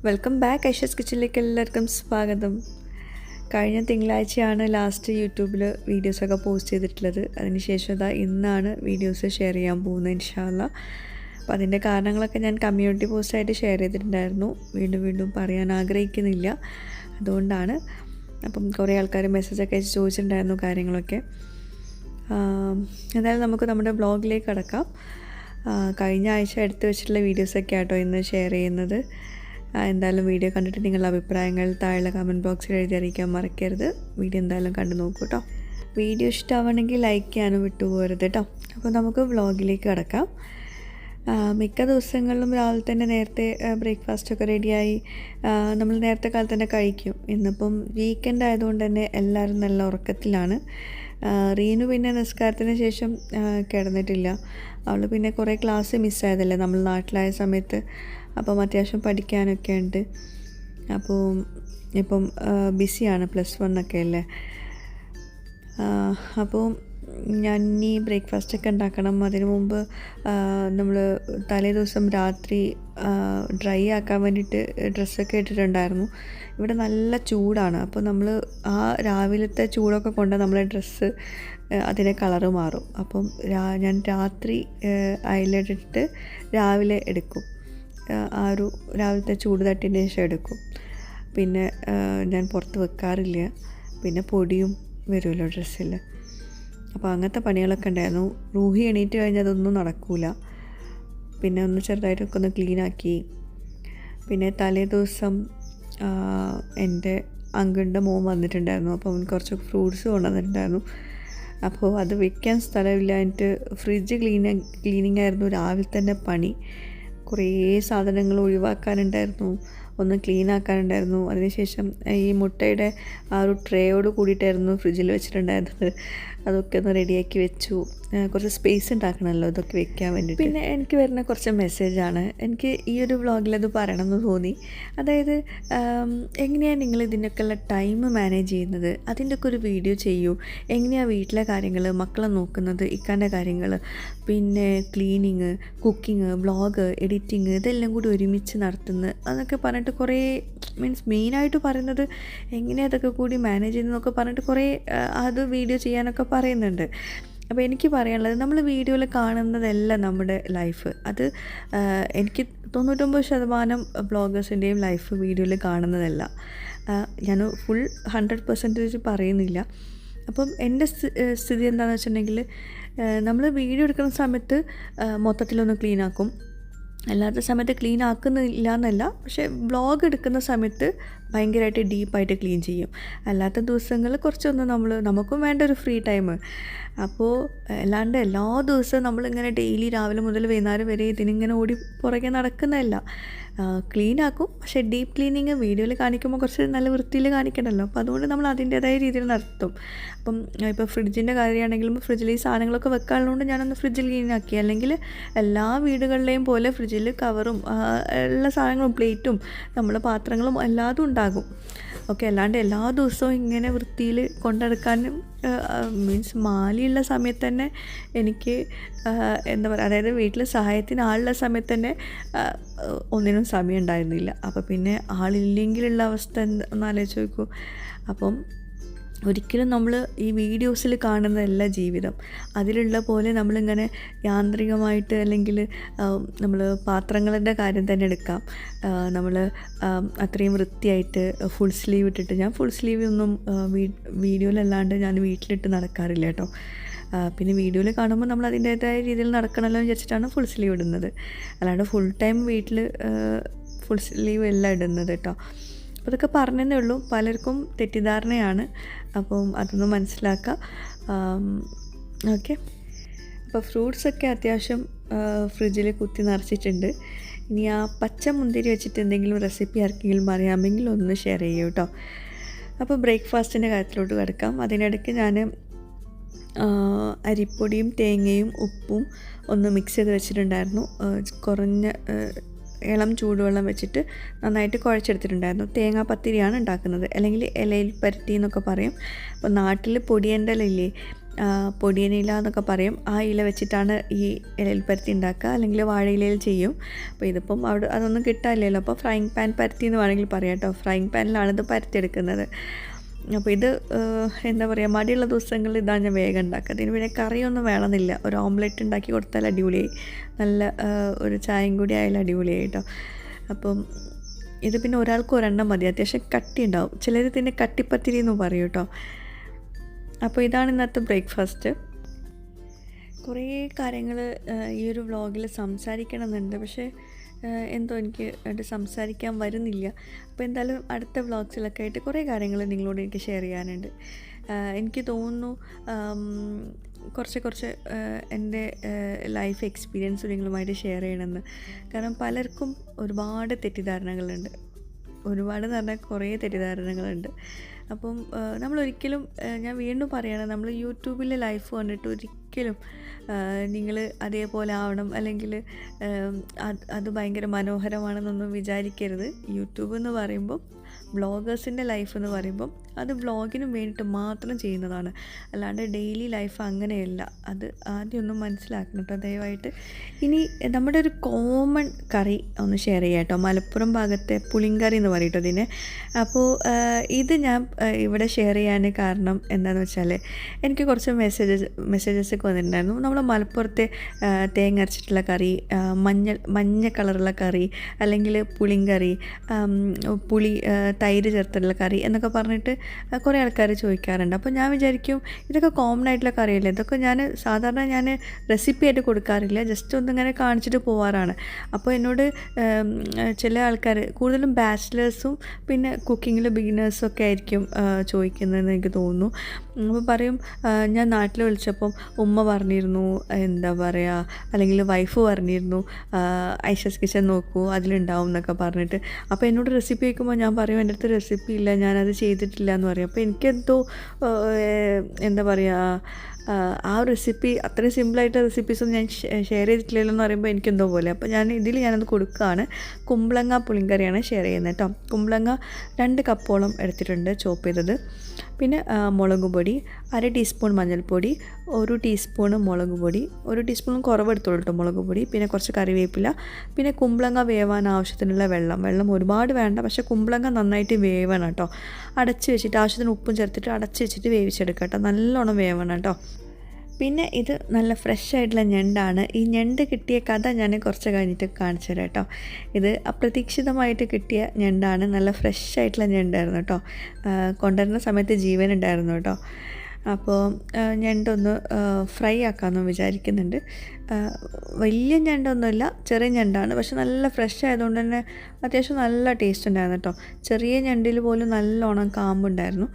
Welcome back Aisha's കിച്ചണിലേക്ക് എല്ലാവർക്കും സ്വാഗതം. കഴിഞ്ഞ തിങ്കളാഴ്ചയാണ് ലാസ്റ്റ് യൂട്യൂബിൽ വീഡിയോസൊക്കെ പോസ്റ്റ് ചെയ്തിട്ടുള്ളത്. അതിനുശേഷം ഇന്നാണ് വീഡിയോസ് ഷെയർ ചെയ്യാൻ പോകുന്നത് ഇൻഷാ അല്ലാഹ്. അപ്പോൾ അതിൻ്റെ കാരണങ്ങളൊക്കെ ഞാൻ കമ്മ്യൂണിറ്റി പോസ്റ്റായിട്ട് ഷെയർ ചെയ്തിട്ടുണ്ടായിരുന്നു. വീണ്ടും പറയാൻ ആഗ്രഹിക്കുന്നില്ല, അതുകൊണ്ടാണ്. അപ്പം കുറേ ആൾക്കാർ മെസ്സേജൊക്കെ അയച്ച് ചോദിച്ചിട്ടുണ്ടായിരുന്നു കാര്യങ്ങളൊക്കെ. എന്തായാലും നമുക്ക് നമ്മുടെ ബ്ലോഗിലേക്ക് കടക്കാം. കഴിഞ്ഞ ആഴ്ച എടുത്തു വെച്ചിട്ടുള്ള വീഡിയോസൊക്കെ ആട്ടോ ഇന്ന് ഷെയർ ചെയ്യുന്നത്. എന്തായാലും വീഡിയോ കണ്ടിട്ട് നിങ്ങളുടെ അഭിപ്രായങ്ങൾ താഴെ കമൻറ്റ് ബോക്സിൽ എഴുതി അറിയിക്കാൻ മറക്കരുത്. വീഡിയോ എന്തായാലും കണ്ടു നോക്കൂ കേട്ടോ. വീഡിയോ ഇഷ്ടമാവണമെങ്കിൽ ലൈക്ക് ചെയ്യാനും വിട്ടുപോകരുത് കേട്ടോ. അപ്പോൾ നമുക്ക് വ്ളോഗിലേക്ക് കിടക്കാം. മിക്ക ദിവസങ്ങളിലും രാവിലെ തന്നെ നേരത്തെ ബ്രേക്ക്ഫാസ്റ്റൊക്കെ റെഡിയായി നമ്മൾ നേരത്തെ കാലത്ത് തന്നെ കഴിക്കും. ഇന്നിപ്പം വീക്കെൻഡ് ആയതുകൊണ്ട് തന്നെ എല്ലാവരും നല്ല ഉറക്കത്തിലാണ്. റീനു പിന്നെ നിസ്കാരത്തിന് ശേഷം കിടന്നിട്ടില്ല. അവൾ പിന്നെ കുറേ ക്ലാസ് മിസ്സായതല്ലേ നമ്മൾ നാട്ടിലായ സമയത്ത്. അപ്പം അത്യാവശ്യം പഠിക്കാനൊക്കെ ഉണ്ട്. അപ്പോൾ ഇപ്പം ബിസിയാണ്, +1 ഒക്കെ അല്ലേ. അപ്പോൾ ഞാൻ ഇനി ബ്രേക്ക്ഫാസ്റ്റൊക്കെ ഉണ്ടാക്കണം. അതിനു മുമ്പ് നമ്മൾ തലേ ദിവസം രാത്രി ഡ്രൈ ആക്കാൻ വേണ്ടിയിട്ട് ഡ്രസ്സൊക്കെ ഇട്ടിട്ടുണ്ടായിരുന്നു. ഇവിടെ നല്ല ചൂടാണ്. അപ്പോൾ നമ്മൾ ആ രാവിലത്തെ ചൂടൊക്കെ കൊണ്ട് നമ്മളെ ഡ്രസ്സ് അതിൻ്റെ കളറ് മാറും. അപ്പം ഞാൻ രാത്രി അയലിട്ടിട്ട് രാവിലെ എടുക്കും. ആ ഒരു രാവിലത്തെ ചൂട് തട്ടിൻ്റെ ശേഷം എടുക്കും. പിന്നെ ഞാൻ പുറത്ത് വെക്കാറില്ല. പിന്നെ പൊടിയും വരുമല്ലോ ഡ്രസ്സിൽ. അപ്പോൾ അങ്ങനത്തെ പണികളൊക്കെ ഉണ്ടായിരുന്നു. റൂഹി എണീറ്റ് കഴിഞ്ഞാൽ അതൊന്നും നടക്കില്ല. പിന്നെ ഒന്ന് ചെറുതായിട്ടൊക്കെ ഒന്ന് ക്ലീനാക്കി. പിന്നെ തലേ ദിവസം എൻ്റെ അങ്കിളിൻ്റെ മോൻ വന്നിട്ടുണ്ടായിരുന്നു. അപ്പോൾ അവൻ കുറച്ച് ഫ്രൂട്ട്സ് കൊണ്ടുവന്നിട്ടുണ്ടായിരുന്നു. അപ്പോൾ അത് വെക്കാൻ സ്ഥലമില്ല. എന്നിട്ട് ഫ്രിഡ്ജ് ക്ലീനിങ് ആയിരുന്നു രാവിലെ തന്നെ പണി. കുറേ സാധനങ്ങൾ ഒഴിവാക്കാനുണ്ടായിരുന്നു, ഒന്ന് ക്ലീൻ ആക്കാനുണ്ടായിരുന്നു. അതിനുശേഷം ഈ മുട്ടയുടെ ആ ഒരു ട്രേയോട് കൂടിയിട്ടായിരുന്നു ഫ്രിഡ്ജിൽ വെച്ചിട്ടുണ്ടായിരുന്നത്. അതൊക്കെ ഒന്ന് റെഡിയാക്കി വെച്ചു. കുറച്ച് സ്പേസ് ഉണ്ടാക്കണമല്ലോ ഇതൊക്കെ വെക്കാൻ വേണ്ടിയിട്ട്. പിന്നെ എനിക്ക് വരുന്ന കുറച്ച് മെസ്സേജാണ്. എനിക്ക് ഈ ഒരു വ്ളോഗിൽ അത് പറയണമെന്ന് തോന്നി. അതായത് എങ്ങനെയാണ് നിങ്ങൾ ഇതിനൊക്കെയുള്ള ടൈം മാനേജ് ചെയ്യുന്നത്, അതിൻ്റെയൊക്കെ ഒരു വീഡിയോ ചെയ്യൂ. എങ്ങനെയാണ് വീട്ടിലെ കാര്യങ്ങൾ, മക്കളെ നോക്കുന്നത്, ഇക്കാൻ്റെ കാര്യങ്ങൾ, പിന്നെ ക്ലീനിങ്, കുക്കിങ്, വ്ളോഗ്, എഡിറ്റിങ്, ഇതെല്ലാം കൂടി ഒരുമിച്ച് നടത്തുന്നത് അതൊക്കെ പറഞ്ഞിട്ട് കുറേ മെയിനായിട്ട് പറയുന്നത് എങ്ങനെയാണ് അതൊക്കെ കൂടി മാനേജ് ചെയ്യുന്നതെന്നൊക്കെ പറഞ്ഞിട്ട് കുറേ അത് വീഡിയോ ചെയ്യാനൊക്കെ പറയുന്നുണ്ട്. അപ്പോൾ എനിക്ക് പറയാനുള്ളത്, നമ്മൾ വീഡിയോയിൽ കാണുന്നതല്ല നമ്മുടെ ലൈഫ്. അത് എനിക്ക് 99% ബ്ലോഗേഴ്സിൻ്റെയും ലൈഫ് വീഡിയോയിൽ കാണുന്നതല്ല. ഞാൻ ഫുൾ 100% പറയുന്നില്ല. അപ്പം എൻ്റെ സ്ഥിതി എന്താണെന്ന് വെച്ചിട്ടുണ്ടെങ്കിൽ, നമ്മൾ വീഡിയോ എടുക്കുന്ന സമയത്ത് മൊത്തത്തിലൊന്ന് ക്ലീനാക്കും. അല്ലാത്ത സമയത്ത് ക്ലീൻ ആക്കുന്നില്ല എന്നല്ല, പക്ഷേ വ്ളോഗ് എടുക്കുന്ന സമയത്ത് ഭയങ്കരമായിട്ട് ഡീപ്പായിട്ട് ക്ലീൻ ചെയ്യും. അല്ലാത്ത ദിവസങ്ങളിൽ കുറച്ചൊന്ന് നമുക്കും വേണ്ട ഒരു ഫ്രീ ടൈം. അപ്പോൾ അല്ലാണ്ട് എല്ലാ ദിവസവും നമ്മളിങ്ങനെ ഡെയിലി രാവിലെ മുതൽ വൈകുന്നേരം വരെ ഇതിനിങ്ങനെ ഓടി പുറകെ നടക്കുന്നതല്ല. ക്ലീനാക്കും, പക്ഷേ ഡീപ്പ് ക്ലീനിങ് വീഡിയോയിൽ കാണിക്കുമ്പോൾ കുറച്ച് നല്ല വൃത്തിയിൽ കാണിക്കണമല്ലോ. അപ്പോൾ അതുകൊണ്ട് നമ്മൾ അതിൻ്റേതായ രീതിയിൽ നടത്തും. അപ്പം ഇപ്പോൾ ഫ്രിഡ്ജിൻ്റെ കാര്യമാണെങ്കിലും ഫ്രിഡ്ജിൽ ഈ സാധനങ്ങളൊക്കെ വെക്കാനുള്ളതുകൊണ്ട് ഞാനൊന്ന് ഫ്രിഡ്ജിൽ ക്ലീനാക്കി. അല്ലെങ്കിൽ എല്ലാ വീടുകളിലെയും പോലെ ഫ്രിഡ്ജിൽ കവറും എല്ലാ സാധനങ്ങളും, പ്ലേറ്റും നമ്മളെ പാത്രങ്ങളും എല്ലാതും ഉണ്ടാകും. ഓക്കെ, അല്ലാണ്ട് എല്ലാ ദിവസവും ഇങ്ങനെ വൃത്തിയിൽ കൊണ്ടെടുക്കാനും മീൻസ് മാലിയുള്ള സമയത്ത് തന്നെ എനിക്ക് എന്താ പറയുക, അതായത് വീട്ടിൽ സഹായത്തിന് ആളുള്ള സമയത്ത് തന്നെ ഒന്നിനും സമയം ഉണ്ടായിരുന്നില്ല. അപ്പോൾ പിന്നെ ആളില്ലെങ്കിലുള്ള അവസ്ഥ ഒന്ന് ആലോചിച്ച് നോക്കൂ. അപ്പം ഒരിക്കലും നമ്മൾ ഈ വീഡിയോസിൽ കാണുന്നതല്ല ജീവിതം. അതിലുള്ള പോലെ നമ്മളിങ്ങനെ യാന്ത്രികമായിട്ട്, അല്ലെങ്കിൽ നമ്മൾ പാത്രങ്ങളുടെ കാര്യം തന്നെ എടുക്കാം. നമ്മൾ അത്രയും വൃത്തിയായിട്ട് ഫുൾ സ്ലീവ് ഇട്ടിട്ട്, ഞാൻ ഫുൾ സ്ലീവ് ഒന്നും വീഡിയോയിലല്ലാണ്ട് ഞാൻ വീട്ടിലിട്ട് നടക്കാറില്ല കേട്ടോ. പിന്നെ വീഡിയോയിൽ കാണുമ്പോൾ നമ്മൾ അതിൻ്റേതായ രീതിയിൽ നടക്കണമല്ലോ എന്ന് വിചാരിച്ചിട്ടാണ് ഫുൾ സ്ലീവ് ഇടുന്നത്. അല്ലാണ്ട് ഫുൾ ടൈം വീട്ടിൽ ഫുൾ സ്ലീവ് എല്ലാം ഇടുന്നത് കേട്ടോ. അപ്പോൾ അതൊക്കെ പറഞ്ഞതേ ഉള്ളൂ. പലർക്കും തെറ്റിദ്ധാരണയാണ്. അപ്പം അതൊന്ന് മനസ്സിലാക്കുക. ഓക്കെ, അപ്പോൾ ഫ്രൂട്ട്സൊക്കെ അത്യാവശ്യം ഫ്രിഡ്ജിൽ കുത്തി നിറച്ചിട്ടുണ്ട്. ഇനി ആ പച്ച മുന്തിരി വെച്ചിട്ട് എന്തെങ്കിലും റെസിപ്പി ആർക്കെങ്കിലും അറിയാമെങ്കിൽ ഒന്ന് ഷെയർ ചെയ്യൂ കേട്ടോ. അപ്പോൾ ബ്രേക്ക്ഫാസ്റ്റിൻ്റെ കാര്യത്തിലോട്ട് കിടക്കാം. അതിനിടയ്ക്ക് ഞാൻ അരിപ്പൊടിയും തേങ്ങയും ഉപ്പും ഒന്ന് മിക്സ് ചെയ്ത് വെച്ചിട്ടുണ്ടായിരുന്നു. കുറഞ്ഞ ഇളം ചൂടുവെള്ളം വെച്ചിട്ട് നന്നായിട്ട് കുഴച്ചെടുത്തിട്ടുണ്ടായിരുന്നു. തേങ്ങാപ്പത്തിരിയാണ് ഉണ്ടാക്കുന്നത്, അല്ലെങ്കിൽ ഇലയിൽ പരത്തി എന്നൊക്കെ പറയും. അപ്പോൾ നാട്ടിൽ പൊടിയൻ്റെ ഇലയില്ലേ, പൊടിയനില എന്നൊക്കെ പറയും. ആ ഇല വെച്ചിട്ടാണ് ഈ ഇലയിൽ പരത്തി ഉണ്ടാക്കുക, അല്ലെങ്കിൽ വാഴയിലയിൽ ചെയ്യും. അപ്പോൾ ഇതിപ്പം അവിടെ അതൊന്നും കിട്ടാനില്ലല്ലോ, അപ്പോൾ ഫ്രൈങ് പാൻ പരത്തി എന്ന് വേണമെങ്കിൽ പറയാം കേട്ടോ. ഫ്രൈങ് പാനിലാണ് ഇത് പരത്തിയെടുക്കുന്നത്. അപ്പോൾ ഇത് എന്താ പറയുക, മടിയുള്ള ദിവസങ്ങളിൽ ഇതാണ് ഞാൻ വേഗം ഉണ്ടാക്കുക. അതിന് പിന്നെ കറിയൊന്നും വേണമെന്നില്ല, ഒരു ഓംലെറ്റ് ഉണ്ടാക്കി കൊടുത്താൽ അടിപൊളിയായി, നല്ല ഒരു ചായയും കൂടി ആയാലും അടിപൊളിയായി കേട്ടോ. അപ്പം ഇത് പിന്നെ ഒരാൾക്ക് ഒരെണ്ണം മതി, അത്യാവശ്യം കട്ടി ഉണ്ടാവും. ചിലർ ഇതിൻ്റെ കട്ടിപ്പത്തിരി എന്ന് പറയും കേട്ടോ. അപ്പോൾ ഇതാണ് ഇന്നത്തെ ബ്രേക്ക്ഫാസ്റ്റ്. കുറേ കാര്യങ്ങൾ ഈ ഒരു വ്ളോഗിൽ സംസാരിക്കണമെന്നുണ്ട്, പക്ഷേ എന്തോ എനിക്ക് അത് സംസാരിക്കാൻ വരുന്നില്ല. അപ്പോൾ എന്തായാലും അടുത്ത വ്ളോഗ്സിലൊക്കെ ആയിട്ട് കുറേ കാര്യങ്ങൾ നിങ്ങളോട് എനിക്ക് ഷെയർ ചെയ്യാനുണ്ട്. എനിക്ക് തോന്നുന്നു കുറച്ച് എൻ്റെ ലൈഫ് എക്സ്പീരിയൻസ് നിങ്ങളുമായിട്ട് ഷെയർ ചെയ്യണമെന്ന്. കാരണം പലർക്കും ഒരുപാട് തെറ്റിദ്ധാരണകളുണ്ട്. ഒരുപാട് എന്ന് പറഞ്ഞാൽ കുറേ തെറ്റിദ്ധാരണകളുണ്ട്. അപ്പം നമ്മളൊരിക്കലും, ഞാൻ വീണ്ടും പറയണം, നമ്മൾ യൂട്യൂബിലെ ലൈഫ് കണ്ടിട്ട് ഒരിക്കലും നിങ്ങൾ അതേപോലെ ആവണം, അല്ലെങ്കിൽ അത് ഭയങ്കര മനോഹരമാണെന്നൊന്നും വിചാരിക്കരുത്. യൂട്യൂബ് എന്ന് പറയുമ്പോൾ, വ്ളോഗേഴ്സിൻ്റെ ലൈഫ് എന്ന് പറയുമ്പം അത് വ്ളോഗിന് വേണ്ടിയിട്ട് മാത്രം ചെയ്യുന്നതാണ്, അല്ലാണ്ട് ഡെയിലി ലൈഫ് അങ്ങനെയല്ല. അത് ആദ്യമൊന്നും മനസ്സിലാക്കണം കേട്ടോ, ദയവായിട്ട്. ഇനി നമ്മുടെ ഒരു കോമൺ കറി ഒന്ന് ഷെയർ ചെയ്യാം കേട്ടോ. മലപ്പുറം ഭാഗത്തെ പുളിങ്കറി എന്ന് പറയട്ടോ ഇതിന്. അപ്പോൾ ഇത് ഞാൻ ഇവിടെ ഷെയർ ചെയ്യാൻ കാരണം എന്താണെന്ന് വെച്ചാൽ, എനിക്ക് കുറച്ച് മെസ്സേജസ് ഒക്കെ വന്നിട്ടുണ്ടായിരുന്നു. നമ്മൾ മലപ്പുറത്തെ തേങ്ങ അരച്ചിട്ടുള്ള കറി, മഞ്ഞ കളറുള്ള കറി, അല്ലെങ്കിൽ പുളിങ്കറി, പുളി തൈര് ചേർത്തുള്ള കറി എന്നൊക്കെ പറഞ്ഞിട്ട് കുറേ ആൾക്കാർ ചോദിക്കാറുണ്ട്. അപ്പോൾ ഞാൻ വിചാരിക്കും ഇതൊക്കെ കോമൺ ആയിട്ടുള്ള കറിയല്ലേ, ഇതൊക്കെ സാധാരണ ഞാൻ റെസിപ്പി ആയിട്ട് കൊടുക്കാറില്ല, ജസ്റ്റ് ഒന്നിങ്ങനെ കാണിച്ചിട്ട് പോവാറാണ്. അപ്പോൾ എന്നോട് ചില ആൾക്കാർ, കൂടുതലും ബാച്ചിലേഴ്സും പിന്നെ കുക്കിങ്ങിൽ ബിഗിനേഴ്സും ഒക്കെ ആയിരിക്കും ചോദിക്കുന്നതെന്ന് എനിക്ക് തോന്നുന്നു. അപ്പോൾ പറയും, ഞാൻ നാട്ടിൽ വിളിച്ചപ്പം ഉമ്മ പറഞ്ഞിരുന്നു, എന്താ പറയുക, അല്ലെങ്കിൽ വൈഫ് പറഞ്ഞിരുന്നു ഐഷസ് കിച്ചൻ നോക്കൂ അതിലുണ്ടാവും എന്നൊക്കെ പറഞ്ഞിട്ട്. അപ്പോൾ എന്നോട് റെസിപ്പി വയ്ക്കുമ്പോൾ ഞാൻ പറയും എൻ്റെ അടുത്ത് റെസിപ്പി ഇല്ല, ഞാനത് ചെയ്തിട്ടില്ല എന്ന് പറയും. അപ്പോൾ എനിക്കെന്തോ എന്താ പറയുക, ആ റെസിപ്പി അത്രയും സിമ്പിളായിട്ട് റെസിപ്പീസൊന്നും ഞാൻ ഷെയർ ചെയ്തിട്ടില്ലല്ലോ എന്ന് പറയുമ്പോൾ എനിക്കെന്തോ പോലെ. അപ്പോൾ ഞാനത് കൊടുക്കുകയാണ്. കുമ്പളങ്ങ പുളിങ്കറിയാണ് ഷെയർ ചെയ്യുന്നത് കേട്ടോ. കുമ്പളങ്ങ 2 കപ്പോളം എടുത്തിട്ടുണ്ട് ചോപ്പ് ചെയ്തത്. പിന്നെ മുളക് പൊടി 1/2 ടീസ്പൂൺ മഞ്ഞൾപ്പൊടി, 1 ടീസ്പൂൺ മുളക് പൊടി, 1 ടീസ്പൂൺ കുറവ് എടുത്തോളൂ കേട്ടോ മുളക് പൊടി, പിന്നെ കുറച്ച് കറിവേപ്പില, പിന്നെ കുമ്പളങ്ങ വേവാൻ ആവശ്യത്തിനുള്ള വെള്ളം ഒരുപാട് വേണ്ട, പക്ഷേ കുമ്പളങ്ങ നന്നായിട്ട് വേവണം കേട്ടോ. അടച്ച് വെച്ചിട്ട് ആവശ്യത്തിന് ഉപ്പും ചേർത്തിട്ട് അടച്ച് വെച്ചിട്ട് വേവിച്ചെടുക്കുക കേട്ടോ. നല്ലോണം വേവണം കേട്ടോ. പിന്നെ ഇത് നല്ല ഫ്രഷ് ആയിട്ടുള്ള ഞണ്ടാണ്. ഈ ഞണ്ട് കിട്ടിയ കഥ ഞാൻ കുറച്ച് കഴിഞ്ഞിട്ട് കാണിച്ചു തരാം കേട്ടോ. ഇത് അപ്രതീക്ഷിതമായിട്ട് കിട്ടിയ ഞണ്ടാണ്. നല്ല ഫ്രഷ് ആയിട്ടുള്ള ഞണ്ടായിരുന്നു കേട്ടോ. കൊണ്ടുവരുന്ന സമയത്ത് ജീവനുണ്ടായിരുന്നു കേട്ടോ. അപ്പോൾ ഞണ്ടൊന്ന് ഫ്രൈ ആക്കാമെന്ന് വിചാരിക്കുന്നുണ്ട്. വലിയ ഞണ്ടൊന്നുമില്ല, ചെറിയ ഞണ്ടാണ്, പക്ഷെ നല്ല ഫ്രഷ് ആയതുകൊണ്ട് തന്നെ അത്യാവശ്യം നല്ല ടേസ്റ്റ് ഉണ്ടായിരുന്നു കേട്ടോ. ചെറിയ ഞണ്ടിൽ പോലും നല്ലോണം കാമ്പുണ്ടായിരുന്നു.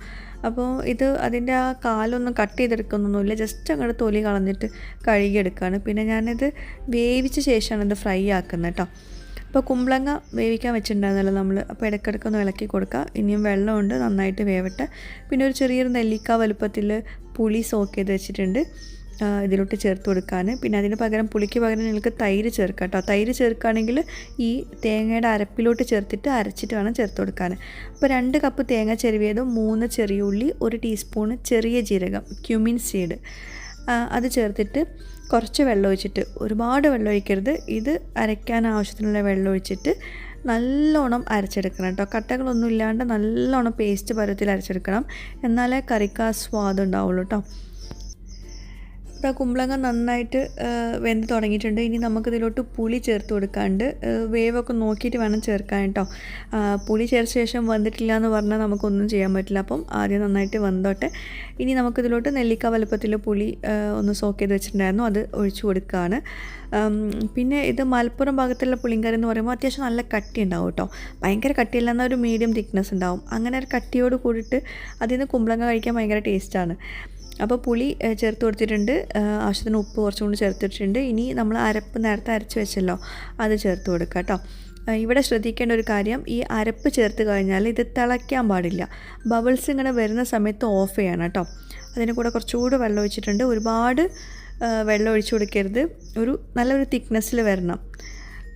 അപ്പോൾ ഇത് അതിൻ്റെ ആ കാലൊന്നും കട്ട് ചെയ്തെടുക്കുന്നൊന്നുമില്ല, ജസ്റ്റ് അങ്ങോട്ട് തൊലി കളഞ്ഞിട്ട് കഴുകിയെടുക്കുകയാണ്. പിന്നെ ഞാനിത് വേവിച്ച ശേഷമാണ് ഇത് ഫ്രൈ ആക്കുന്നത് കേട്ടോ. അപ്പോൾ കുമ്പളങ്ങ വേവിക്കാൻ വെച്ചിട്ടുണ്ടായിരുന്നല്ലോ നമ്മൾ, അപ്പോൾ ഇടയ്ക്കിടയ്ക്കൊന്ന് ഇളക്കി കൊടുക്കുക. ഇനിയും വെള്ളമുണ്ട്, നന്നായിട്ട് വേവട്ടെ. പിന്നെ ഒരു ചെറിയൊരു നെല്ലിക്ക വലുപ്പത്തിൽ പുളി സോക്ക് ചെയ്ത് വെച്ചിട്ടുണ്ട് ഇതിലോട്ട് ചേർത്ത് കൊടുക്കാൻ. പിന്നെ അതിന് പകരം, പുളിക്ക് പകരം നിങ്ങൾക്ക് തൈര് ചേർക്കാം കേട്ടോ. തൈര് ചേർക്കുകയാണെങ്കിൽ ഈ തേങ്ങയുടെ അരപ്പിലോട്ട് ചേർത്തിട്ട് അരച്ചിട്ട് വേണം ചേർത്ത് കൊടുക്കാൻ. അപ്പോൾ 2 കപ്പ് തേങ്ങ ചെരുവിയതും 3 ചെറിയ ഉള്ളി, 1 ടീസ്പൂൺ ചെറിയ ജീരകം, ക്യുമിൻ സീഡ് അത് ചേർത്തിട്ട് കുറച്ച് വെള്ളം ഒഴിച്ചിട്ട്, ഒരുപാട് വെള്ളം ഒഴിക്കരുത്, ഇത് അരയ്ക്കാൻ ആവശ്യത്തിനുള്ള വെള്ളം ഒഴിച്ചിട്ട് നല്ലോണം അരച്ചെടുക്കണം കേട്ടോ. കട്ടകളൊന്നും ഇല്ലാണ്ട് നല്ലോണം പേസ്റ്റ് പരുവത്തിൽ അരച്ചെടുക്കണം, എന്നാലേ കറിക്ക് ആ സ്വാദ് ഉണ്ടാവുള്ളൂ കേട്ടോ. ഇപ്പോൾ കുമ്പളങ്ങ നന്നായിട്ട് വെന്ത് തുടങ്ങിയിട്ടുണ്ട്. ഇനി നമുക്കിതിലോട്ട് പുളി ചേർത്ത് കൊടുക്കാണ്ട്, വേവൊക്കെ നോക്കിയിട്ട് വേണം ചേർക്കാൻ കേട്ടോ. പുളി ചേർത്ത ശേഷം വന്നിട്ടില്ല എന്ന് പറഞ്ഞാൽ നമുക്കൊന്നും ചെയ്യാൻ പറ്റില്ല. അപ്പം ആദ്യം നന്നായിട്ട് വെന്തോട്ടെ. ഇനി നമുക്കിതിലോട്ട് നെല്ലിക്ക വലുപ്പത്തിൽ പുളി ഒന്ന് സോക്ക് ചെയ്ത് വെച്ചിട്ടുണ്ടായിരുന്നു, അത് ഒഴിച്ചു കൊടുക്കുകയാണ്. പിന്നെ ഇത് മലപ്പുറം ഭാഗത്തുള്ള പുളിങ്കറി എന്ന് പറയുമ്പോൾ അത്യാവശ്യം നല്ല കട്ടി ഉണ്ടാവും കേട്ടോ. ഭയങ്കര കട്ടിയില്ല, എന്നാൽ ഒരു മീഡിയം തിക്നെസ് ഉണ്ടാവും. അങ്ങനെ ഒരു കട്ടിയോട് കൂടിയിട്ട് അതിൽ നിന്ന് കുമ്പളങ്ങ കഴിക്കാൻ ഭയങ്കര ടേസ്റ്റാണ്. അപ്പോൾ പുളി ചേർത്ത് കൊടുത്തിട്ടുണ്ട്, ആവശ്യത്തിന് ഉപ്പ് കുറച്ചും കൂടി ചേർത്തിട്ടുണ്ട്. ഇനി നമ്മൾ അരപ്പ് നേരത്തെ അരച്ച് വെച്ചല്ലോ, അത് ചേർത്ത് കൊടുക്കുക കേട്ടോ. ഇവിടെ ശ്രദ്ധിക്കേണ്ട ഒരു കാര്യം, ഈ അരപ്പ് ചേർത്ത് കഴിഞ്ഞാൽ ഇത് തിളയ്ക്കാൻ പാടില്ല. ബബിൾസ് ഇങ്ങനെ വരുന്ന സമയത്ത് ഓഫ് ചെയ്യണം കേട്ടോ. അതിന് കൂടെ കുറച്ചുകൂടി വെള്ളം ഒഴിച്ചിട്ടുണ്ട്. ഒരുപാട് വെള്ളം ഒഴിച്ചു കൊടുക്കരുത്, നല്ലൊരു തിക്നെസ്സിൽ വരണം.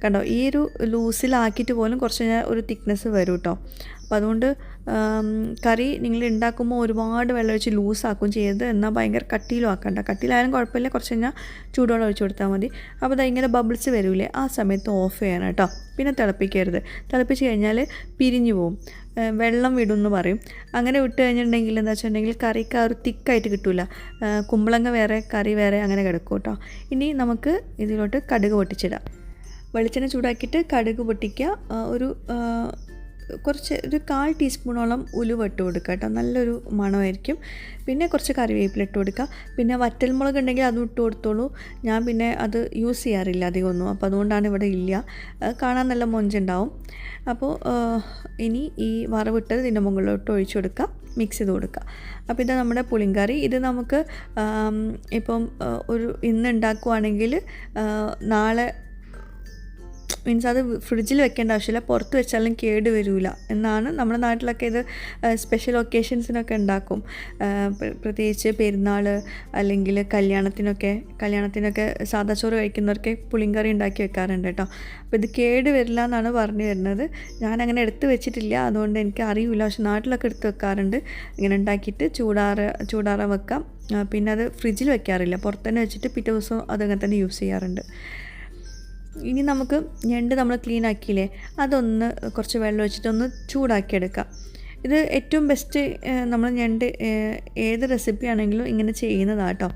കണ്ടോ ഈ ഒരു ലൂസിലാക്കിയിട്ട് പോലും കുറച്ച് കഴിഞ്ഞാൽ ഒരു തിക്നെസ് വരും കേട്ടോ. അപ്പോൾ അതുകൊണ്ട് കറി നിങ്ങൾ ഉണ്ടാക്കുമ്പോൾ ഒരുപാട് വെള്ളം ഒഴിച്ച് ലൂസാക്കും ചെയ്യരുത്, എന്നാൽ ഭയങ്കര കട്ടിയിലും ആക്കണ്ട. കട്ടിയിലായാലും കുഴപ്പമില്ല, കുറച്ച് കഴിഞ്ഞാൽ ചൂടുവെള്ളം ഒഴിച്ച് കൊടുത്താൽ മതി. അപ്പോൾ അത് ഇങ്ങനെ ബബിൾസ് വരില്ലേ, ആ സമയത്ത് ഓഫ് ചെയ്യണം കേട്ടോ. പിന്നെ തിളപ്പിക്കരുത്. തിളപ്പിച്ച് കഴിഞ്ഞാൽ പിരിഞ്ഞു പോവും, വെള്ളം വിടുമെന്ന് പറയും. അങ്ങനെ വിട്ട് കഴിഞ്ഞിട്ടുണ്ടെങ്കിൽ എന്താ വെച്ചിട്ടുണ്ടെങ്കിൽ കറിക്ക് ആ ഒരു തിക്കായിട്ട് കിട്ടില്ല. കുമ്പളങ്ങ വേറെ കറി വേറെ അങ്ങനെ കിടക്കും കേട്ടോ. ഇനി നമുക്ക് ഇതിലോട്ട് കടുക് പൊട്ടിച്ചിടാം. വെളിച്ചെണ്ണ ചൂടാക്കിയിട്ട് കടുക് പൊട്ടിക്കുക. കുറച്ച് ഒരു 1/4 ടീസ്പൂണോളം ഉലുവ ഇട്ട് കൊടുക്കുക കേട്ടോ, നല്ലൊരു മണമായിരിക്കും. പിന്നെ കുറച്ച് കറിവേപ്പില ഇട്ട് കൊടുക്കുക. പിന്നെ വറ്റൽമുളക് ഉണ്ടെങ്കിൽ അതും ഇട്ട് കൊടുത്തോളൂ. ഞാൻ പിന്നെ അത് യൂസ് ചെയ്യാറില്ല അധികമൊന്നും, അപ്പോൾ അതുകൊണ്ടാണ് ഇവിടെ ഇല്ല. കാണാൻ നല്ല മൊഞ്ചുണ്ടാവും. അപ്പോൾ ഇനി ഈ വറവിട്ടത് ഇതിൻ്റെ മുകളിലോട്ട് ഒഴിച്ചു കൊടുക്കുക, മിക്സ് ചെയ്ത് കൊടുക്കുക. അപ്പോൾ ഇത് നമ്മുടെ പുളിങ്കറി. ഇത് നമുക്ക് ഇപ്പം ഇന്ന് ഉണ്ടാക്കുവാണെങ്കിൽ നാളെ മീൻസ് അത് ഫ്രിഡ്ജിൽ വെക്കേണ്ട ആവശ്യമില്ല, പുറത്ത് വെച്ചാലും കേട് വരില്ല എന്നാണ്. നമ്മുടെ നാട്ടിലൊക്കെ ഇത് സ്പെഷ്യൽ ഒക്കേഷൻസിനൊക്കെ ഉണ്ടാക്കും. പ്രത്യേകിച്ച് പെരുന്നാൾ അല്ലെങ്കിൽ കല്യാണത്തിനൊക്കെ സാദാ ചോറ് കഴിക്കുന്നവർക്ക് പുളിങ്കറി ഉണ്ടാക്കി വെക്കാറുണ്ട് കേട്ടോ. അപ്പോൾ ഇത് കേട് വരില്ല എന്നാണ് പറഞ്ഞു വരുന്നത്. ഞാനങ്ങനെ എടുത്ത് വെച്ചിട്ടില്ല, അതുകൊണ്ട് എനിക്ക് അറിയില്ല. പക്ഷെ നാട്ടിലൊക്കെ എടുത്ത് വെക്കാറുണ്ട്. ഇങ്ങനെ ഉണ്ടാക്കിയിട്ട് ചൂടാറാൻ വെക്കാം. പിന്നെ അത് ഫ്രിഡ്ജിൽ വെക്കാറില്ല, പുറത്തുതന്നെ വെച്ചിട്ട് പിറ്റേ ദിവസം അതങ്ങനെ തന്നെ യൂസ് ചെയ്യാറുണ്ട്. ഇനി നമുക്ക് ഞണ്ട് നമ്മൾ ക്ലീൻ ആക്കിയില്ലേ, അതൊന്ന് കുറച്ച് വെള്ളം ഒഴിച്ചിട്ടൊന്ന് ചൂടാക്കിയെടുക്കാം. ഇത് ഏറ്റവും ബെസ്റ്റ്. നമ്മൾ ഞണ്ട് ഏത് റെസിപ്പി ആണെങ്കിലും ഇങ്ങനെ ചെയ്യുന്നതാണ് കേട്ടോ.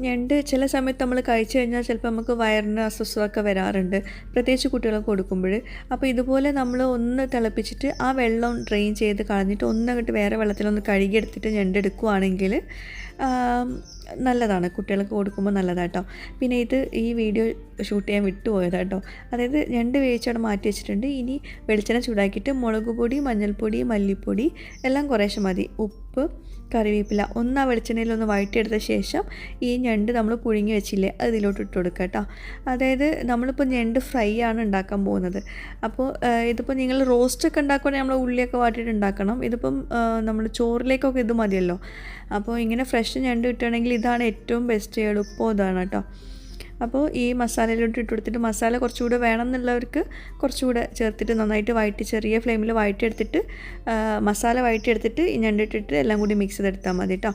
ഞണ്ട് ചില സമയത്ത് നമ്മൾ കഴിച്ചു കഴിഞ്ഞാൽ ചിലപ്പോൾ നമുക്ക് വയറിന് അസ്വസ്ഥതയൊക്കെ വരാറുണ്ട്, പ്രത്യേകിച്ച് കുട്ടികൾക്ക് കൊടുക്കുമ്പോൾ. അപ്പോൾ ഇതുപോലെ നമ്മൾ ഒന്ന് തിളപ്പിച്ചിട്ട് ആ വെള്ളം ഡ്രെയിൻ ചെയ്ത് കളഞ്ഞിട്ട് ഒന്നങ്ങോട്ട് വേറെ വെള്ളത്തിലൊന്ന് കഴുകിയെടുത്തിട്ട് ഞണ്ട് എടുക്കുകയാണെങ്കിൽ നല്ലതാണ്, കുട്ടികൾക്ക് കൊടുക്കുമ്പോൾ നല്ലതാട്ടോ. പിന്നെ ഈ വീഡിയോ ഷൂട്ട് ചെയ്യാൻ വിട്ടുപോയതാട്ടോ. അതായത് ഞണ്ട് വേവിച്ചവിടെ മാറ്റി വെച്ചിട്ടുണ്ട്. ഇനി വെളിച്ചെണ്ണ ചൂടാക്കിയിട്ട് മുളക് പൊടി, മഞ്ഞൾപ്പൊടി, മല്ലിപ്പൊടി എല്ലാം കുറേശ്ശെ മതി, ഉപ്പ്, കറിവേപ്പില ആ വെളിച്ചെണ്ണയിലൊന്ന് വഴറ്റിയെടുത്ത ശേഷം ഈ ഞണ്ട് നമ്മൾ പുഴുങ്ങി വെച്ചില്ലേ അത് ഇതിലോട്ട് ഇട്ട് കൊടുക്കുക കേട്ടോ. അതായത് നമ്മളിപ്പോൾ ഞണ്ട് ഫ്രൈ ആണ് ഉണ്ടാക്കാൻ പോകുന്നത്. അപ്പോൾ ഇതിപ്പോൾ നിങ്ങൾ റോസ്റ്റൊക്കെ ഉണ്ടാക്കുകയാണെങ്കിൽ നമ്മൾ ഉള്ളിയൊക്കെ വാട്ടിയിട്ട് ഉണ്ടാക്കണം. ഇതിപ്പം നമ്മൾ ചോറിലേക്കൊക്കെ ഇത് മതിയല്ലോ. അപ്പോൾ ഇങ്ങനെ ഫ്രഷ് ഞണ്ട് കിട്ടുകയാണെങ്കിൽ ഇതാണ് ഏറ്റവും ബെസ്റ്റ്, എളുപ്പം ഇതാണ് കേട്ടോ. അപ്പോൾ ഈ മസാലയിലോട്ട് ഇട്ട് കൊടുത്തിട്ട് മസാല കുറച്ചുകൂടെ വേണം എന്നുള്ളവർക്ക് കുറച്ചുകൂടെ ചേർത്തിട്ട് നന്നായിട്ട് ചെറിയ ഫ്ലെയിമിൽ വഴറ്റിയെടുത്തിട്ട് മസാല വഴറ്റിയെടുത്തിട്ട് ഈ ഞണ്ടിട്ടിട്ട് എല്ലാം കൂടി മിക്സ് ചെയ്തെടുത്താൽ മതി കേട്ടോ.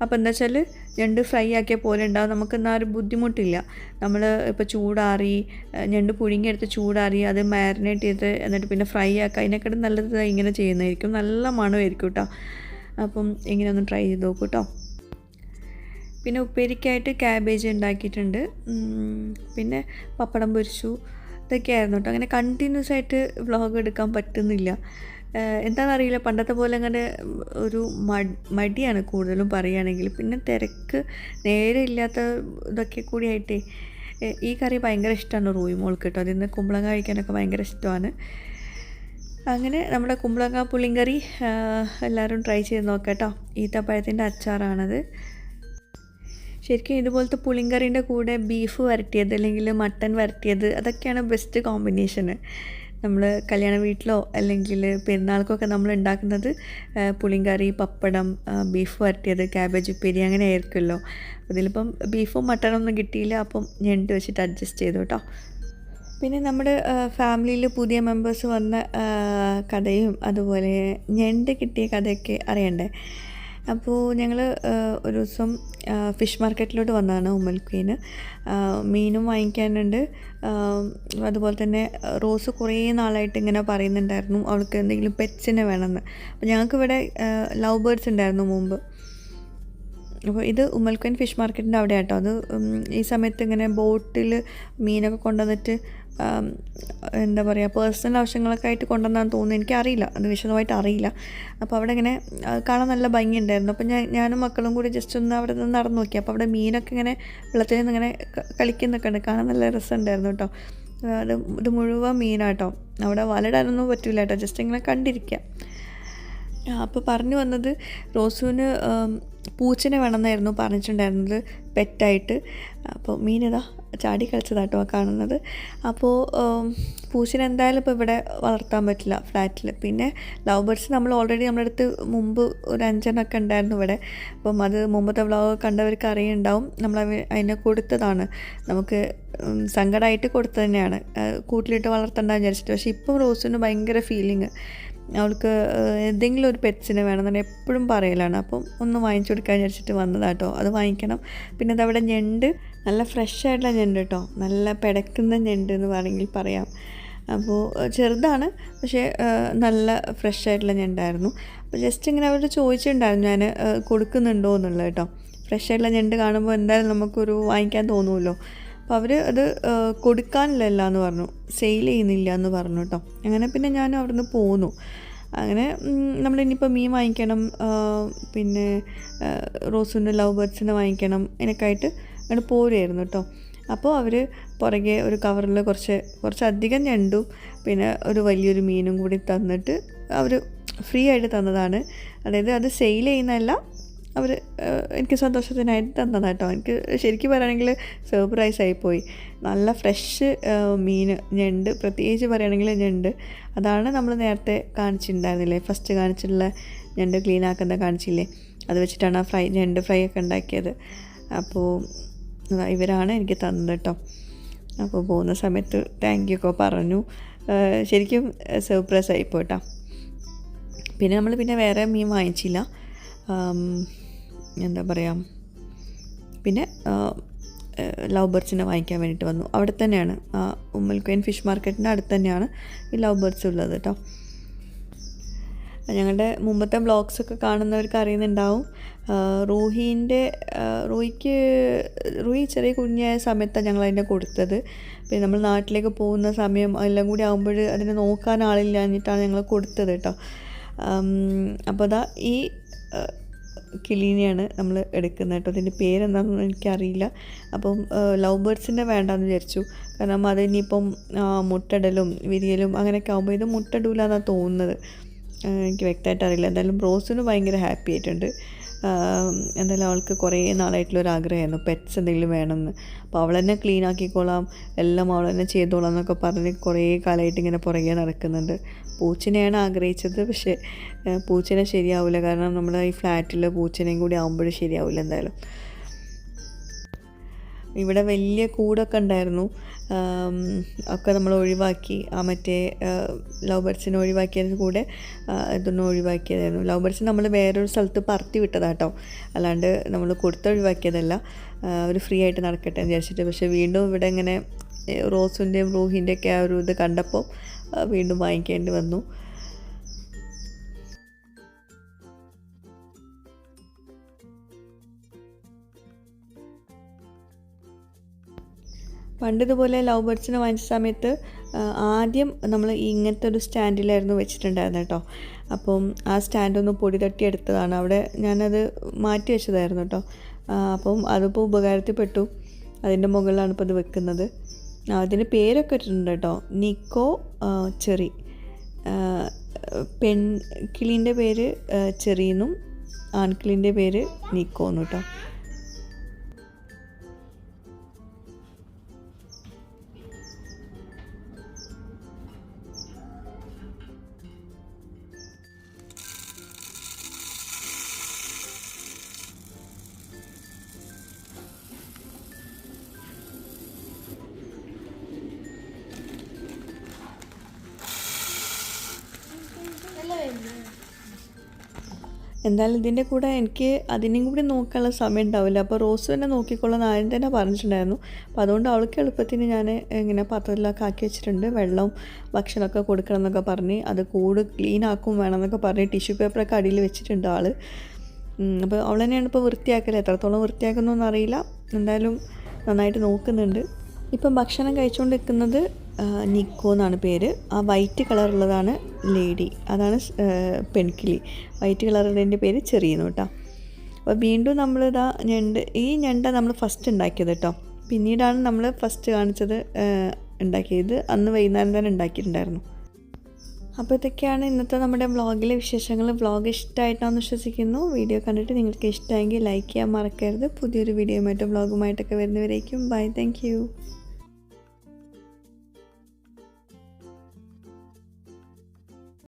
അപ്പോൾ എന്താ വെച്ചാൽ ഞണ്ട് ഫ്രൈ ആക്കിയ പോലെ ഉണ്ടാവും, നമുക്ക് എന്നാൽ ഒരു ബുദ്ധിമുട്ടില്ല. നമ്മൾ ഇപ്പോൾ ഞണ്ട് പുഴുങ്ങിയെടുത്ത് ചൂടാറി അത് മാരിനേറ്റ് ചെയ്ത് എന്നിട്ട് പിന്നെ ഫ്രൈ ആക്കുക, അതിനെക്കാട്ടും നല്ലത് ഇങ്ങനെ ചെയ്യുന്നതായിരിക്കും, നല്ല മണമായിരിക്കും കേട്ടോ. അപ്പം ഇങ്ങനെ ഒന്ന് ട്രൈ ചെയ്ത് നോക്കൂ കേട്ടോ. പിന്നെ ഉപ്പേരിക്കായിട്ട് ക്യാബേജ് ഉണ്ടാക്കിയിട്ടുണ്ട്, പിന്നെ പപ്പടം പൊരിച്ചു, ഇതൊക്കെയായിരുന്നു കേട്ടോ. അങ്ങനെ കണ്ടിന്യൂസ് ആയിട്ട് വ്ളോഗ് എടുക്കാൻ പറ്റുന്നില്ല, എന്താണെന്നറിയില്ല. പണ്ടത്തെ പോലെ അങ്ങനെ ഒരു മടിയാണ് കൂടുതലും പറയുകയാണെങ്കിൽ. പിന്നെ തിരക്ക് നേരെ ഇല്ലാത്ത ഇതൊക്കെ കൂടിയായിട്ടേ. ഈ കറി ഭയങ്കര ഇഷ്ടമാണ് റൂയിമോൾക്ക് കേട്ടോ, അതിന്ന് കുമ്പളങ്ങ കഴിക്കാനൊക്കെ ഭയങ്കര ഇഷ്ടമാണ്. അങ്ങനെ നമ്മുടെ കുമ്പളങ്ങ പുളിങ്കറി എല്ലാവരും ട്രൈ ചെയ്ത് നോക്കാം കേട്ടോ. ഈത്തപ്പഴത്തിൻ്റെ അച്ചാറാണത്. ശരിക്കും ഇതുപോലത്തെ പുളിങ്കറീൻ്റെ കൂടെ ബീഫ് വരട്ടിയത് അല്ലെങ്കിൽ മട്ടൻ വരട്ടിയത് അതൊക്കെയാണ് ബെസ്റ്റ് കോമ്പിനേഷന്. നമ്മൾ കല്യാണ വീട്ടിലോ അല്ലെങ്കിൽ പെരുന്നാൾക്കൊക്കെ നമ്മൾ ഉണ്ടാക്കുന്നത് പുളിങ്കറി, പപ്പടം, ബീഫ് വരട്ടിയത്, ക്യാബേജ് ഉപ്പേരി അങ്ങനെ ആയിരിക്കുമല്ലോ. അതിലിപ്പം ബീഫും മട്ടനൊന്നും കിട്ടിയില്ല, അപ്പം ഞണ്ട് വെച്ചിട്ട് അഡ്ജസ്റ്റ് ചെയ്തു കേട്ടോ. പിന്നെ നമ്മുടെ ഫാമിലിയിൽ പുതിയ മെമ്പേഴ്സ് വന്ന കഥയും അതുപോലെ ഞണ്ട് കിട്ടിയ കഥയൊക്കെ അറിയണ്ടേ. അപ്പോൾ ഞങ്ങൾ ഒരു ദിവസം ഫിഷ് മാർക്കറ്റിലോട്ട് വന്നതാണ് ഉമ്മൽക്കുയിന്. മീനും വാങ്ങിക്കാനുണ്ട്. അതുപോലെ തന്നെ റോസ് കുറേ നാളായിട്ട് ഇങ്ങനെ പറയുന്നുണ്ടായിരുന്നു അവൾക്ക് എന്തെങ്കിലും പെറ്റ്സിനെ വേണമെന്ന്. അപ്പോൾ ഞങ്ങൾക്കിവിടെ ലവ് ബേർഡ്സ് ഉണ്ടായിരുന്നു മുമ്പ്. അപ്പോൾ ഇത് ഉമ്മൽക്കുയിൻ ഫിഷ് മാർക്കറ്റിൻ്റെ അവിടെ ആട്ടോ. അത് ഈ സമയത്ത് ഇങ്ങനെ ബോട്ടിൽ മീനൊക്കെ കൊണ്ടുവന്നിട്ട് എന്താ പറയുക, പേഴ്സണൽ ആവശ്യങ്ങളൊക്കെ ആയിട്ട് കൊണ്ടുവന്നാന്ന് തോന്നുന്നു, എനിക്കറിയില്ല, അത് വിശദമായിട്ട് അറിയില്ല. അപ്പോൾ അവിടെ ഇങ്ങനെ കാണാൻ നല്ല ഭംഗിയുണ്ടായിരുന്നു. അപ്പോൾ ഞാനും മക്കളും കൂടി ജസ്റ്റ് ഒന്ന് അവിടെ നിന്ന് നടന്നു നോക്കി. അപ്പോൾ അവിടെ മീനൊക്കെ ഇങ്ങനെ വെള്ളത്തിൽ നിന്ന് ഇങ്ങനെ കളിക്കുന്നൊക്കെ ഉണ്ട്, കാണാൻ നല്ല രസമുണ്ടായിരുന്നു കേട്ടോ. ഇത് മുഴുവൻ മീനാട്ടോ. അവിടെ വലയിടാനൊന്നും പറ്റില്ല കേട്ടോ, ജസ്റ്റ് ഇങ്ങനെ കണ്ടിരിക്കുക. അപ്പോൾ പറഞ്ഞു വന്നത് റോസുവിന് പൂച്ചനെ വേണമെന്നായിരുന്നു പറഞ്ഞിട്ടുണ്ടായിരുന്നത് പെറ്റായിട്ട്. അപ്പോൾ മീനിതാ ചാടി കളിച്ചതാട്ടോ കാണുന്നത്. അപ്പോൾ പൂച്ചനെ എന്തായാലും ഇപ്പോൾ ഇവിടെ വളർത്താൻ പറ്റില്ല ഫ്ലാറ്റിൽ. പിന്നെ ലവ് ബേർഡ്സ് നമ്മൾ ഓൾറെഡി നമ്മുടെ അടുത്ത് മുമ്പ് ഒരു 5 ഉണ്ടായിരുന്നു ഇവിടെ. അപ്പം അത് മുമ്പത്തെ വ്ളോഗ് കണ്ടവർക്ക് അറിയുണ്ടാവും. നമ്മൾ അതിനെ കൊടുത്തതാണ്, നമുക്ക് സങ്കടമായിട്ട് കൊടുത്തത് തന്നെയാണ്, കൂട്ടിലിട്ട് വളർത്തണ്ടെന്ന് വിചാരിച്ചിട്ട്. പക്ഷേ ഇപ്പം റോസിന് ഭയങ്കര ഫീലിങ്, അവൾക്ക് എന്തെങ്കിലും ഒരു പെറ്റ്സിനെ വേണമെന്ന് എപ്പോഴും പറയലാണ്. അപ്പം ഒന്ന് വാങ്ങിച്ചു കൊടുക്കാൻ വിചാരിച്ചിട്ട് വന്നതാട്ടോ. അത് വാങ്ങിക്കണം. പിന്നെ അതവിടെ ഞണ്ട്, നല്ല ഫ്രഷ് ആയിട്ടുള്ള ഞണ്ട് കേട്ടോ, നല്ല പിടയ്ക്കുന്ന ഞണ്ട് എന്ന് വേണമെങ്കിൽ പറയാം. അപ്പോൾ ചെറുതാണ്, പക്ഷേ നല്ല ഫ്രഷ് ആയിട്ടുള്ള ഞണ്ടായിരുന്നു. അപ്പോൾ ജസ്റ്റ് ഇങ്ങനെ അവരോട് ചോദിച്ചിട്ടുണ്ടായിരുന്നു ഞാൻ കൊടുക്കുന്നുണ്ടോ എന്നുള്ളത് കേട്ടോ. ഫ്രഷ് ആയിട്ടുള്ള ഞണ്ട് കാണുമ്പോൾ എന്തായാലും നമുക്കൊരു വാങ്ങിക്കാൻ തോന്നുമല്ലോ. അപ്പോൾ അവർ അത് കൊടുക്കാനില്ല എന്ന് പറഞ്ഞു, സെയിൽ ചെയ്യുന്നില്ല എന്ന് പറഞ്ഞു കേട്ടോ. അങ്ങനെ പിന്നെ ഞാൻ അവിടുന്ന് പോന്നു. അങ്ങനെ നമ്മളിനിയിപ്പോൾ മീൻ വാങ്ങിക്കണം, പിന്നെ റോസിൻ്റെ ലവ് ബേർഡ്സിനെ വാങ്ങിക്കണം, ഇതിനൊക്കെയായിട്ട് അങ്ങനെ പോരുമായിരുന്നു കേട്ടോ. അപ്പോൾ അവർ പുറകെ ഒരു കവറിൽ കുറച്ചധികം ഞണ്ടും പിന്നെ ഒരു വലിയൊരു മീനും കൂടി തന്നിട്ട് അവർ ഫ്രീ ആയിട്ട് തന്നതാണ്. അതായത് അത് സെയിൽ ചെയ്യുന്നതല്ല, അവർ എനിക്ക് സന്തോഷത്തിനായിട്ട് തന്നതാണ് കേട്ടോ. എനിക്ക് ശരിക്കും പറയുകയാണെങ്കിൽ സർപ്രൈസ് ആയിപ്പോയി. നല്ല ഫ്രഷ് മീൻ, ഞണ്ട്, പ്രത്യേകിച്ച് പറയുകയാണെങ്കിൽ ഞണ്ട്. അതാണ് നമ്മൾ നേരത്തെ കാണിച്ചിട്ടുണ്ടായിരുന്നില്ലേ, ഫസ്റ്റ് കാണിച്ചിട്ടുള്ള ഞണ്ട് ക്ലീൻ ആക്കുന്ന കാണിച്ചില്ലേ, അത് വെച്ചിട്ടാണ് ആ ഞണ്ട് ഫ്രൈ ഒക്കെ ഉണ്ടാക്കിയത്. അപ്പോൾ ഇവരാണ് എനിക്ക് തന്നത് കേട്ടോ. അപ്പോൾ പോകുന്ന സമയത്ത് താങ്ക് യു ഒക്കെ പറഞ്ഞു. ശരിക്കും സർപ്രൈസ് ആയിപ്പോയി കേട്ടോ. പിന്നെ നമ്മൾ വേറെ മീൻ വാങ്ങിച്ചില്ല. എന്താ പറയുക, പിന്നെ ലവ് ബേർഡ്സിനെ വാങ്ങിക്കാൻ വേണ്ടിയിട്ട് വന്നു. അവിടെ തന്നെയാണ് ഉമ്മൽ ക്വീൻ ഫിഷ് മാർക്കറ്റിൻ്റെ അടുത്ത് തന്നെയാണ് ഈ ലവ് ബേർഡ്സ് ഉള്ളത് കേട്ടോ. ഞങ്ങളുടെ മുമ്പത്തെ വ്ളോഗ്സൊക്കെ കാണുന്നവർക്ക് അറിയുന്നുണ്ടാവും. റൂഹി ചെറിയ കുഞ്ഞായ സമയത്താണ് ഞങ്ങളതിനെ കൊടുത്തത്. പിന്നെ നമ്മൾ നാട്ടിലേക്ക് പോകുന്ന സമയം എല്ലാം കൂടി ആകുമ്പോൾ അതിനെ നോക്കാൻ ആളില്ലാഞ്ഞിട്ടാണ് ഞങ്ങൾ കൊടുത്തത് കേട്ടോ. അപ്പോൾ അതാ ഈ കിളീനെയാണ് നമ്മൾ എടുക്കുന്നത് കേട്ടോ. അതിൻ്റെ പേരെന്താണെന്ന് എനിക്കറിയില്ല. അപ്പം ലവ് ബേർഡ്സിൻ്റെ വേണ്ടാന്ന് വിചാരിച്ചു, കാരണം അതിനിപ്പം മുട്ടയിടലും വിരിയലും അങ്ങനെയൊക്കെ ആകുമ്പോൾ ഇത് മുട്ടയിടൂല എന്നാണ് തോന്നുന്നത്, എനിക്ക് വ്യക്തമായിട്ട് അറിയില്ല. എന്തായാലും റോസിന് ഭയങ്കര ഹാപ്പി ആയിട്ടുണ്ട്. എന്തായാലും അവൾക്ക് കുറേ നാളായിട്ടുള്ളൊരാഗ്രഹമായിരുന്നു പെറ്റ്സ് എന്തെങ്കിലും വേണമെന്ന്. അപ്പോൾ അവൾ തന്നെ ക്ലീൻ ആക്കിക്കോളാം, എല്ലാം അവൾ തന്നെ ചെയ്തോളാം എന്നൊക്കെ പറഞ്ഞ് കുറേ കാലമായിട്ട് ഇങ്ങനെ പുറകെ നടക്കുന്നുണ്ട്. പൂച്ചനെയാണ് ആഗ്രഹിച്ചത്, പക്ഷേ പൂച്ചനെ ശരിയാവില്ല, കാരണം നമ്മുടെ ഈ ഫ്ലാറ്റിൽ പൂച്ചനെയും കൂടി ആകുമ്പോഴും ശരിയാവില്ല എന്തായാലും. ഇവിടെ വലിയ കൂടൊക്കെ ഉണ്ടായിരുന്നു, ഒക്കെ നമ്മൾ ഒഴിവാക്കി. മറ്റേ ലവ് ബേർഡ്സിനെ ഒഴിവാക്കിയതിന് കൂടെ ഇതൊന്നും ഒഴിവാക്കിയതായിരുന്നു. ലവ് ബേർഡ്സിന് നമ്മൾ വേറൊരു സ്ഥലത്ത് പറത്തി വിട്ടതാട്ടോ, അല്ലാണ്ട് നമ്മൾ കൊടുത്തൊഴിവാക്കിയതല്ല. അവർ ഫ്രീ ആയിട്ട് നടക്കട്ടെ എന്ന് വിചാരിച്ചിട്ട്. പക്ഷേ വീണ്ടും ഇവിടെ ഇങ്ങനെ റോസിൻ്റെയും റൂഹിൻ്റെയൊക്കെ ആ ഒരു ഇത് കണ്ടപ്പോൾ വീണ്ടും വാങ്ങിക്കേണ്ടി വന്നു. പണ്ടിതുപോലെ ലവ് ബേർഡ്സിനെ വാങ്ങിച്ച സമയത്ത് ആദ്യം നമ്മൾ ഇങ്ങനത്തെ ഒരു സ്റ്റാൻഡിലായിരുന്നു വെച്ചിട്ടുണ്ടായിരുന്നത് കേട്ടോ. അപ്പം ആ സ്റ്റാൻഡൊന്ന് പൊടി തട്ടി എടുത്തതാണ്, അവിടെ ഞാനത് മാറ്റി വെച്ചതായിരുന്നു കേട്ടോ. അപ്പം അതിപ്പോൾ ഉപകാരത്തിൽപ്പെട്ടു, അതിൻ്റെ മുകളിലാണ് ഇപ്പോൾ ഇത് വെക്കുന്നത്. അതിന് പേരൊക്കെ ഇട്ടിട്ടുണ്ട് കേട്ടോ, നിക്കോ ചെറി. പെൺകിളീൻ്റെ പേര് ചെറിയെന്നും ആൺകിളീൻ്റെ പേര് നിക്കോ എന്നും കേട്ടോ. എന്തായാലും ഇതിൻ്റെ കൂടെ എനിക്ക് അതിനെയും കൂടി നോക്കാനുള്ള സമയം ഉണ്ടാവില്ല. അപ്പോൾ റോസ് തന്നെ നോക്കിക്കൊള്ളാൻ ആദ്യം തന്നെ പറഞ്ഞിട്ടുണ്ടായിരുന്നു. അപ്പോൾ അതുകൊണ്ട് അവൾക്ക് എളുപ്പത്തിന് ഞാൻ ഇങ്ങനെ പാത്രത്തിലൊക്കെ ആക്കി വെച്ചിട്ടുണ്ട്. വെള്ളവും ഭക്ഷണമൊക്കെ കൊടുക്കണം എന്നൊക്കെ പറഞ്ഞ്, അത് കൂട് ക്ലീൻ ആക്കും വേണം എന്നൊക്കെ പറഞ്ഞ് ടിഷ്യൂ പേപ്പറൊക്കെ അടിയിൽ വെച്ചിട്ടുണ്ട് ആൾ. അപ്പോൾ അവൾ തന്നെയാണ് ഇപ്പോൾ വൃത്തിയാക്കൽ. എത്രത്തോളം വൃത്തിയാക്കുന്നൊന്നും അറിയില്ല, എന്തായാലും നന്നായിട്ട് നോക്കുന്നുണ്ട്. ഇപ്പം ഭക്ഷണം കഴിച്ചുകൊണ്ടിരിക്കുന്നത് നിക്കോ എന്നാണ് പേര്. ആ വൈറ്റ് കളറുള്ളതാണ് ലേഡി, അതാണ് പെൺകിളി. വൈറ്റ് കളറുള്ളതിൻ്റെ പേര് ചെറിയെന്നു കേട്ടോ. അപ്പോൾ വീണ്ടും നമ്മളിതാ ഈ ഞണ്ട നമ്മൾ ഫസ്റ്റ് ഉണ്ടാക്കിയത് കേട്ടോ. പിന്നീടാണ് നമ്മൾ ഫസ്റ്റ് കാണിച്ചത് ഉണ്ടാക്കിയത്. അന്ന് വൈകുന്നേരം തന്നെ ഉണ്ടാക്കിയിട്ടുണ്ടായിരുന്നു. അപ്പോൾ ഇതൊക്കെയാണ് ഇന്നത്തെ നമ്മുടെ വ്ളോഗിലെ വിശേഷങ്ങൾ. വ്ളോഗ് ഇഷ്ടമായിട്ടാണെന്ന് വിശ്വസിക്കുന്നു. വീഡിയോ കണ്ടിട്ട് നിങ്ങൾക്ക് ഇഷ്ടമെങ്കിൽ ലൈക്ക് ചെയ്യാൻ മറക്കരുത്. പുതിയൊരു വീഡിയോയുമായിട്ട് വ്ളോഗുമായിട്ടൊക്കെ വരുന്നവരേക്കും ബൈ. Thank you.